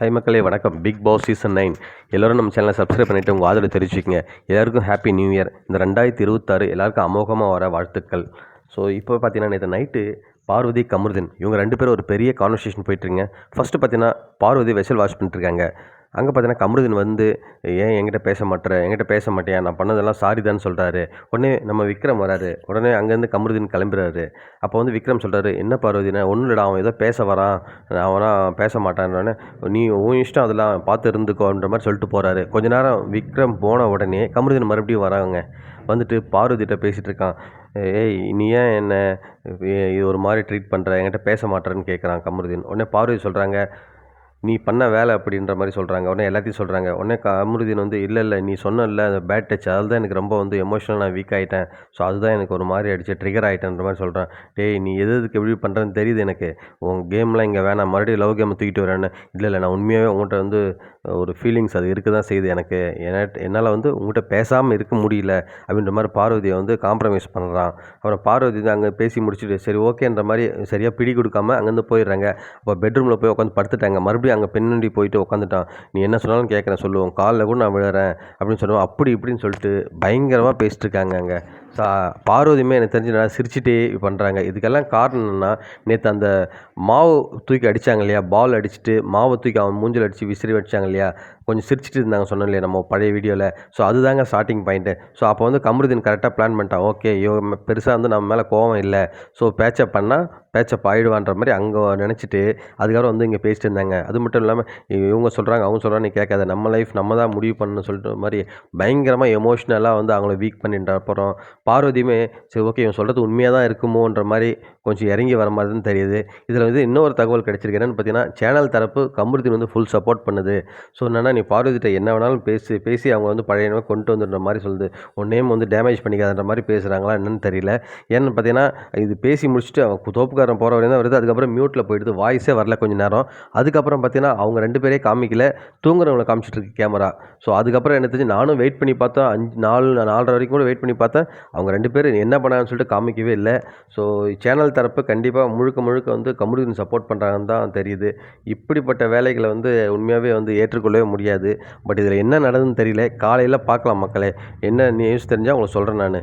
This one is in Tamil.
ஹை மக்களே வணக்கம். பிக் பாஸ் சீசன் 9 எல்லோரும் நம்ம சேனலை சப்ஸ்கிரைப் பண்ணிவிட்டு உங்கள் ஆதரவு தெரிவிச்சுக்கங்க. எல்லாருக்கும் ஹாப்பி நியூ இயர். இந்த 2026 எல்லாருக்கும் அமோகமாக வர வாழ்த்துக்கள். ஸோ இப்போ பார்த்தீங்கன்னா நேற்று நைட்டு பார்வதி கமருதீன் இவங்க 2 பேரும் ஒரு பெரிய கான்வர்சேஷன் போயிட்டுருங்க. ஃபஸ்ட்டு பார்த்தீங்கன்னா பார்வதி வெசல் வாஷ் பண்ணிட்டுருக்காங்க. அங்கே பார்த்தீங்கன்னா கமருதீன் வந்து ஏன் என்கிட்ட பேச மாட்டேன், நான் பண்ணதெல்லாம் சாரி தான் சொல்கிறாரு. உடனே நம்ம விக்ரம் வராரு. உடனே அங்கேருந்து கமருதீன் கிளம்புறாரு. அப்போ வந்து விக்ரம் சொல்கிறாரு, என்ன பார்வதினா ஒன்றும் இல்லைடா, அவன் ஏதோ பேச வரான், அவனா பேச மாட்டான்றோடனே நீ உன் இஷ்டம் அதெல்லாம் பார்த்து இருந்துக்கோன்ற மாதிரி சொல்லிட்டு போகிறாரு. கொஞ்ச நேரம் விக்ரம் போன உடனே கமருதீன் மறுபடியும் வராங்க. வந்துட்டு பார்வதிகிட்ட பேசிகிட்டு இருக்கான். ஏய் நீ ஏன் என்ன இது ஒரு மாதிரி ட்ரீட் பண்ணுற, என்கிட்ட பேச மாட்டேறன்னு கேட்குறான் கமருதீன். உடனே பார்வதி சொல்கிறாங்க, நீ பண்ண வேலை அப்படின்ற மாதிரி சொல்கிறாங்க. உடனே எல்லாத்தையும் சொல்கிறாங்க. உடனே கமருதீன் வந்து இல்லை நீ சொன்னல அந்த பேட் டச் அதில் தான் எனக்கு ரொம்ப வந்து எமோஷனல், நான் வீக் ஆகிட்டேன். ஸோ அதுதான் எனக்கு ஒரு மாதிரி ஆகிடுச்சு, ட்ரிகர் ஆகிட்டேன்ற மாதிரி சொல்கிறேன். டேய் நீ எதுக்கு எப்படி பண்ணுறேன்னு தெரியுது எனக்கு, உன் கேம்லாம் இங்கே வேணாம், மறுபடியும் லவ் கேமை தூக்கிட்டு வரேன்னு. இல்லை நான் உண்மையாகவே உங்கள்கிட்ட வந்து ஒரு ஃபீலிங்ஸ் அது இருக்க தான் செய்யுது எனக்கு, என்னால் வந்து உங்கள்கிட்ட பேசாமல் இருக்க முடியல அப்படின்ற மாதிரி பார்வதியை வந்து காம்ப்ரமைஸ் பண்ணுறான். அப்புறம் பார்வதி வந்து அங்கே பேசி முடிச்சுட்டு சரி ஓகேன்ற மாதிரி சரியாக பிடி கொடுக்காம அங்கேருந்து போயிடுறாங்க. அப்போ பெட்ரூமில் போய் உட்காந்து படுத்துட்டாங்க. மறுபடியும் அங்கே பெண்ணண்டி போயிட்டு உட்காந்துட்டான். நீ என்ன சொன்னாலும் கேட்குறேன், சொல்லுவோம் காலில் கூட நான் விழுறேன் அப்படின்னு சொல்லுவோம். அப்படி இப்படின்னு சொல்லிட்டு பயங்கரமாக பேசிட்டு இருக்காங்க அங்கே. பார்வதியுமே எனக்கு தெரிஞ்சு நல்லா சிரிச்சிட்டே பண்ணுறாங்க. இதுக்கெல்லாம் காரணம் என்னென்னா, நேற்று அந்த மாவு தூக்கி அடித்தாங்க இல்லையா, பால் அடிச்சுட்டு மாவை தூக்கி அவன் மூஞ்சில் அடித்து விசிறி அடித்தாங்க இல்லையா, கொஞ்சம் சிரிச்சிட்டு இருந்தாங்க சொன்னோம் இல்லையா நம்ம பழைய வீடியோவில். ஸோ அதுதாங்க ஸ்டார்டிங் பாயிண்ட்டு. ஸோ அப்போ வந்து கமருதீன் கரெக்டாக பிளான் பண்ணிட்டான். ஓகே பெருசாக வந்து நம்ம மேலே கோவம் இல்லை, ஸோ பேச்சப் பண்ணால் பேச்சப் ஆகிடுவான்ற மாதிரி அங்கே நினச்சிட்டு அதுக்கப்புறம் வந்து இங்கே பேசிட்டு இருந்தாங்க. அது மட்டும் இல்லாமல் இவங்க சொல்கிறாங்க அவங்க சொல்கிறாங்க நீ கேட்காத, நம்ம லைஃப் நம்ம தான் முடிவு பண்ணணும்னு சொல்லிட்டு மாதிரி பயங்கரமாக எமோஷ்னலாக வந்து அவங்கள வீக் பண்ணிட்ட அப்புறம் பார்வதியுமே சரி ஓகே இவன் சொல்கிறது உண்மையாக தான் இருக்குமோன்ற மாதிரி கொஞ்சம் இறங்கி வர மாதிரி தான் தெரியுது. இதில் வந்து இன்னொரு தகவல் கிடச்சிருக்கு. என்னென்னு பார்த்தீங்கன்னா, சேனல் தரப்பு கமருதீன் வந்து ஃபுல் சப்போர்ட் பண்ணுது. ஸோ என்னென்னா நீ பார்வதிட்ட என்ன வேணாலும் பேசி அவங்க வந்து பழைய கொண்டு வந்துடுற மாதிரி சொல்லுது. உன் நேம் வந்து டேமேஜ் பண்ணிக்காதன்ற மாதிரி பேசுகிறாங்களா என்னன்னு தெரியல. ஏன்னு பார்த்தீங்கன்னா இது பேசி முடிச்சுட்டு அவன் தோப்புக்காரன் போகிற வரையும் தான் வருது. அதுக்கப்புறம் மியூட்டில் போயிடுது, வாய்ஸே வரல கொஞ்சம் நேரம். அதுக்கப்புறம் பார்த்தீங்கன்னா அவங்க 2 பேரே காமிக்கல, தூங்குறவங்களை காமிச்சிட்டு இருக்கு கேமரா. ஸோ அதுக்கப்புறம் என்ன தெரிஞ்சு நானும் வெயிட் பண்ணி பார்த்தேன், 4:30 வரைக்கும் கூட வெயிட் பண்ணி பார்த்தேன். அவங்க 2 பேரும் என்ன பண்ணாங்கன்னு சொல்லிட்டு காமிக்கவே இல்லை. ஸோ சேனல் தரப்பு கண்டிப்பாக முழுக்க வந்து கமருதீன் சப்போர்ட் பண்ணுறாங்கன்னு தான் தெரியுது. இப்படிப்பட்ட வேலைகளை வந்து உண்மையாகவே வந்து ஏற்றுக்கொள்ளவே முடியாது. பட் இதில் என்ன நடந்ததுன்னு தெரியல. காலையில் பார்க்கலாம் மக்களே. என்ன நியூஸ் தெரிஞ்சால் உங்களுக்கு சொல்கிறேன் நான்.